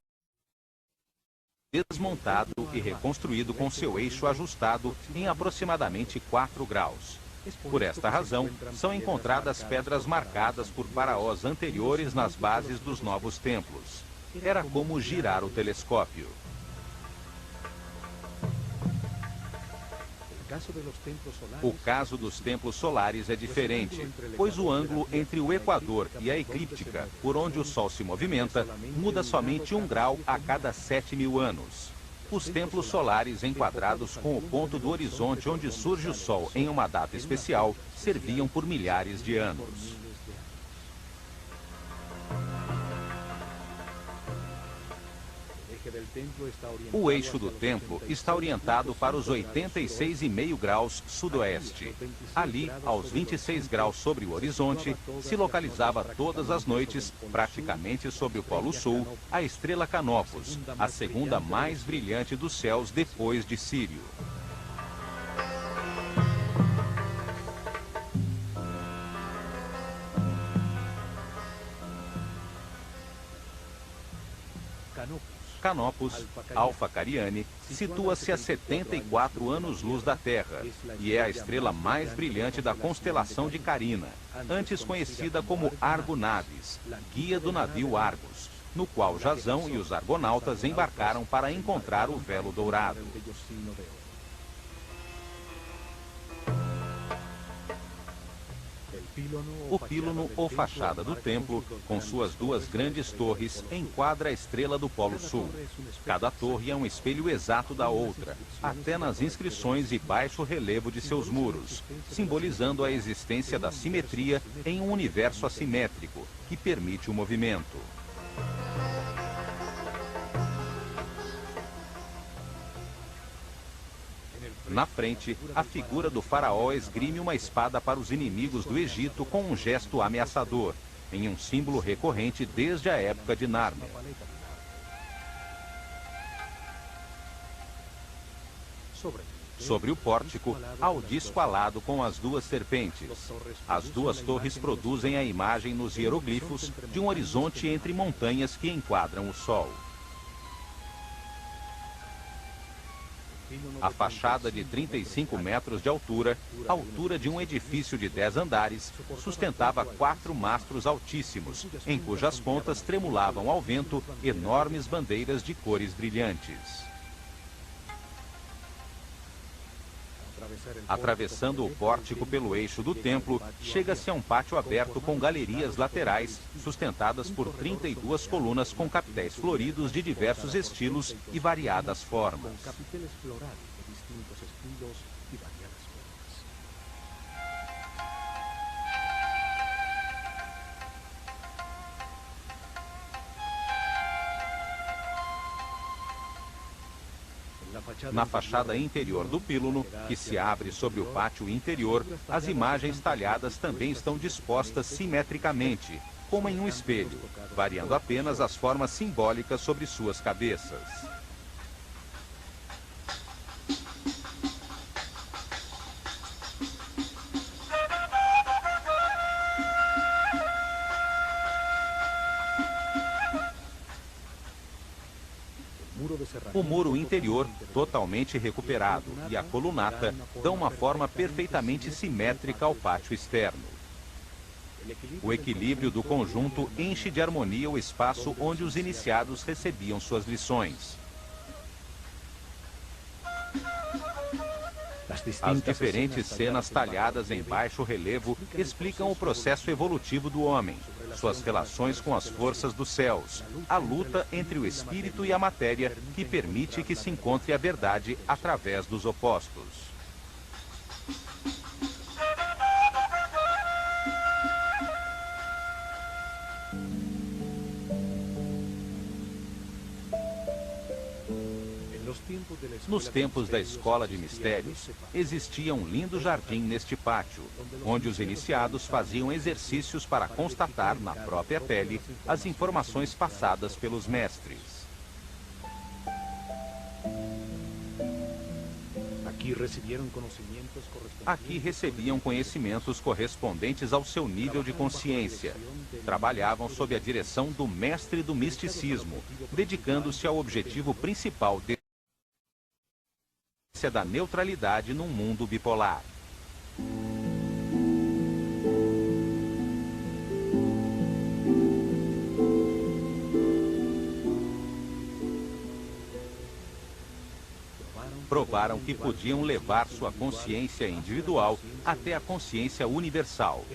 desmontado e reconstruído com seu eixo ajustado em aproximadamente 4 graus. Por esta razão, são encontradas pedras marcadas por faraós anteriores nas bases dos novos templos. Era como girar o telescópio. O caso dos templos solares é diferente, pois o ângulo entre o equador e a eclíptica, por onde o Sol se movimenta, muda somente 1 grau a cada 7.000 anos. Os templos solares enquadrados com o ponto do horizonte onde surge o Sol em uma data especial serviam por milhares de anos. O eixo do templo está orientado para os 86,5 graus sudoeste. Ali, aos 26 graus sobre o horizonte, se localizava todas as noites, praticamente sobre o Polo Sul, a estrela Canopus, a segunda mais brilhante dos céus depois de Sírio. Canopus, Alpha Cariani, situa-se a 74 anos-luz da Terra e é a estrela mais brilhante da constelação de Carina, antes conhecida como Argo Navis, guia do navio Argos, no qual Jasão e os argonautas embarcaram para encontrar o véu dourado. O pílono ou fachada do templo, com suas 2 grandes torres, enquadra a estrela do Polo Sul. Cada torre é um espelho exato da outra, até nas inscrições e baixo relevo de seus muros, simbolizando a existência da simetria em um universo assimétrico, que permite o movimento. Na frente, a figura do faraó esgrime uma espada para os inimigos do Egito com um gesto ameaçador, em um símbolo recorrente desde a época de Nárnia. Sobre o pórtico, há o disco alado com as 2 serpentes. As 2 torres produzem a imagem nos hieroglifos de um horizonte entre montanhas que enquadram o Sol. A fachada de 35 metros de altura, a altura de um edifício de 10 andares, sustentava 4 mastros altíssimos, em cujas pontas tremulavam ao vento enormes bandeiras de cores brilhantes. Atravessando o pórtico pelo eixo do templo, chega-se a um pátio aberto com galerias laterais, sustentadas por 32 colunas com capitéis floridos de diversos estilos e variadas formas. Na fachada interior do pílono, que se abre sobre o pátio interior, as imagens talhadas também estão dispostas simetricamente, como em um espelho, variando apenas as formas simbólicas sobre suas cabeças. O muro interior, totalmente recuperado, e a colunata dão uma forma perfeitamente simétrica ao pátio externo. O equilíbrio do conjunto enche de harmonia o espaço onde os iniciados recebiam suas lições. As diferentes cenas talhadas em baixo relevo explicam o processo evolutivo do homem, suas relações com as forças dos céus, a luta entre o espírito e a matéria que permite que se encontre a verdade através dos opostos. Nos tempos da Escola de Mistérios, existia um lindo jardim neste pátio, onde os iniciados faziam exercícios para constatar na própria pele as informações passadas pelos mestres. Aqui recebiam conhecimentos correspondentes ao seu nível de consciência. Trabalhavam sob a direção do mestre do misticismo, dedicando-se ao objetivo principal da neutralidade num mundo bipolar. Provaram que podiam levar sua consciência individual até a consciência universal.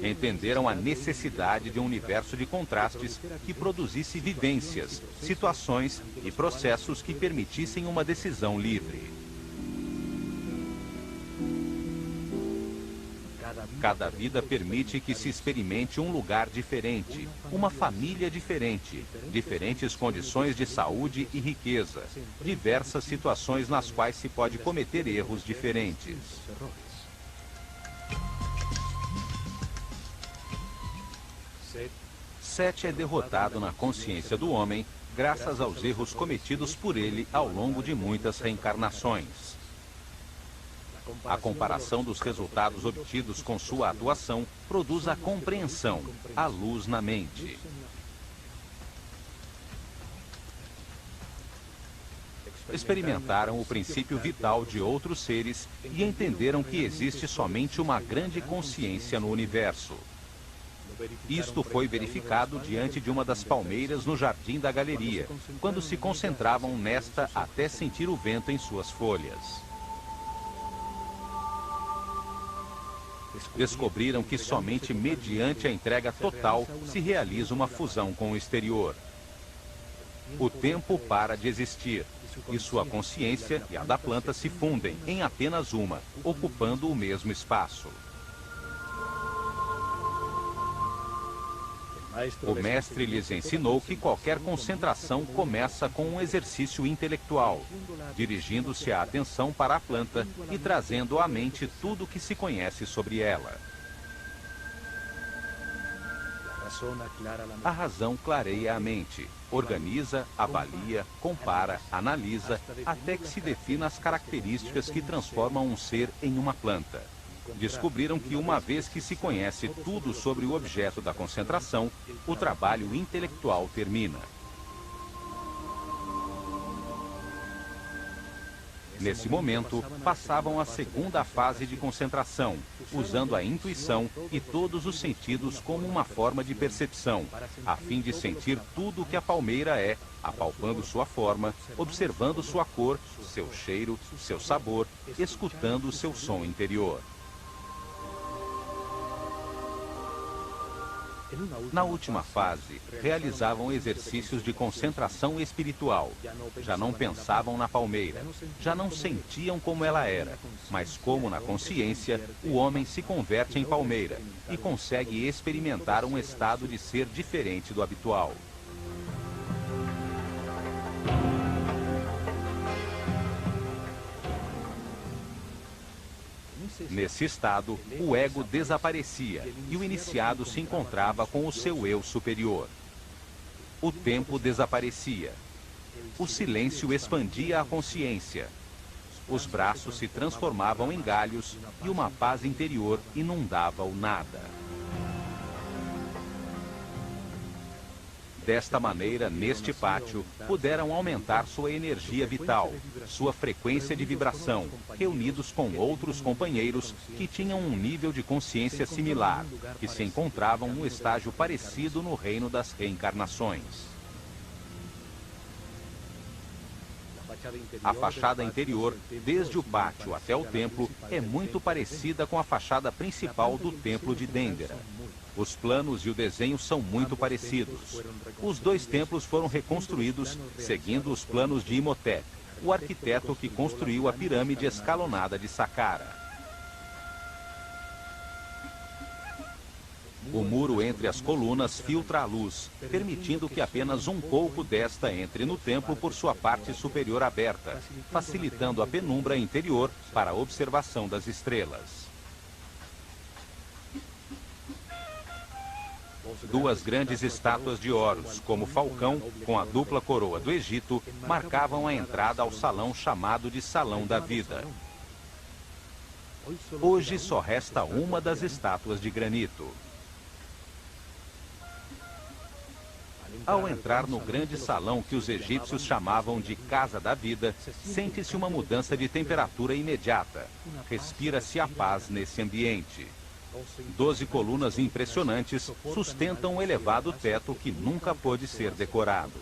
Entenderam a necessidade de um universo de contrastes que produzisse vivências, situações e processos que permitissem uma decisão livre. Cada vida permite que se experimente um lugar diferente, uma família diferente, diferentes condições de saúde e riqueza, diversas situações nas quais se pode cometer erros diferentes. Sete é derrotado na consciência do homem graças aos erros cometidos por ele ao longo de muitas reencarnações. A comparação dos resultados obtidos com sua atuação produz a compreensão, a luz na mente. Experimentaram o princípio vital de outros seres e entenderam que existe somente uma grande consciência no universo. Isto foi verificado diante de uma das palmeiras no jardim da galeria, quando se concentravam nesta até sentir o vento em suas folhas. Descobriram que somente mediante a entrega total se realiza uma fusão com o exterior. O tempo para de existir, e sua consciência e a da planta se fundem em apenas uma, ocupando o mesmo espaço. O mestre lhes ensinou que qualquer concentração começa com um exercício intelectual, dirigindo-se a atenção para a planta e trazendo à mente tudo o que se conhece sobre ela. A razão clareia a mente, organiza, avalia, compara, analisa, até que se defina as características que transformam um ser em uma planta. Descobriram que uma vez que se conhece tudo sobre o objeto da concentração, o trabalho intelectual termina. Nesse momento, passavam à segunda fase de concentração, usando a intuição e todos os sentidos como uma forma de percepção, a fim de sentir tudo o que a palmeira é, apalpando sua forma, observando sua cor, seu cheiro, seu sabor, escutando o seu som interior. Na última fase, realizavam exercícios de concentração espiritual. Já não pensavam na palmeira, já não sentiam como ela era, mas como na consciência, o homem se converte em palmeira e consegue experimentar um estado de ser diferente do habitual. Nesse estado, o ego desaparecia e o iniciado se encontrava com o seu eu superior. O tempo desaparecia. O silêncio expandia a consciência. Os braços se transformavam em galhos e uma paz interior inundava o nada. Desta maneira, neste pátio, puderam aumentar sua energia vital, sua frequência de vibração, reunidos com outros companheiros que tinham um nível de consciência similar, que se encontravam num estágio parecido no reino das reencarnações. A fachada interior, desde o pátio até o templo, é muito parecida com a fachada principal do templo de Dendera. Os planos e o desenho são muito parecidos. Os dois templos foram reconstruídos seguindo os planos de Imhotep, o arquiteto que construiu a pirâmide escalonada de Saqqara. O muro entre as colunas filtra a luz, permitindo que apenas um pouco desta entre no templo por sua parte superior aberta, facilitando a penumbra interior para a observação das estrelas. Duas grandes estátuas de Horus, como falcão, com a dupla coroa do Egito, marcavam a entrada ao salão chamado de Salão da Vida. Hoje só resta uma das estátuas de granito. Ao entrar no grande salão que os egípcios chamavam de Casa da Vida, sente-se uma mudança de temperatura imediata. Respira-se a paz nesse ambiente. 12 colunas impressionantes sustentam um elevado teto que nunca pôde ser decorado.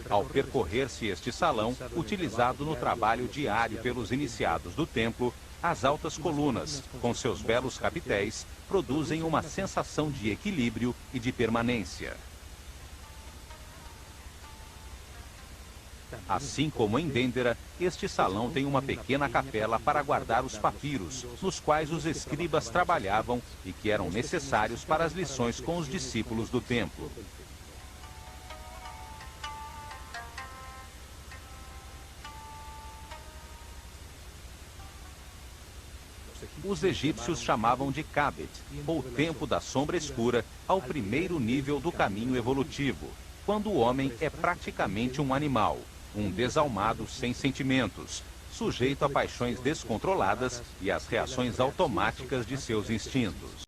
Ao percorrer-se este salão, utilizado no trabalho diário pelos iniciados do templo, as altas colunas, com seus belos capitéis, produzem uma sensação de equilíbrio e de permanência. Assim como em Dendera, este salão tem uma pequena capela para guardar os papiros, nos quais os escribas trabalhavam e que eram necessários para as lições com os discípulos do templo. Os egípcios chamavam de Kabet, ou tempo da sombra escura, ao primeiro nível do caminho evolutivo, quando o homem é praticamente um animal, um desalmado sem sentimentos, sujeito a paixões descontroladas e às reações automáticas de seus instintos.